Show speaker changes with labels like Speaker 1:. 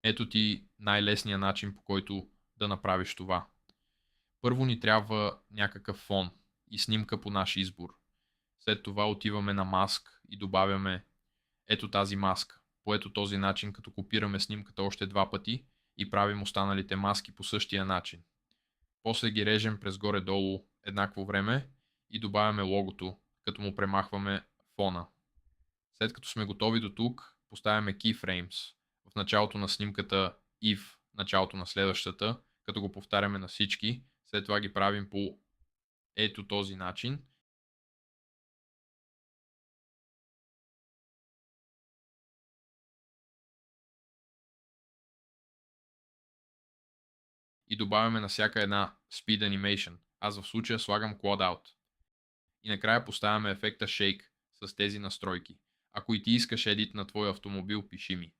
Speaker 1: Ето ти най-лесният начин, по който да направиш това. Първо ни трябва някакъв фон и снимка по наш избор. След това отиваме на маск и добавяме ето тази маска. По ето този начин, като копираме снимката още два пъти и правим останалите маски по същия начин. После ги режем през горе-долу еднакво време и добавяме логото, като му премахваме фона. След като сме готови до тук, поставяме keyframes в началото на снимката и в началото на следващата, като го повтаряме на всички. След това ги правим по ето този начин. И добавяме на всяка една Speed Animation. Аз в случая слагам Quad Out. И накрая поставяме ефекта Shake с тези настройки. Ако и ти искаш едит на твой автомобил, пиши ми.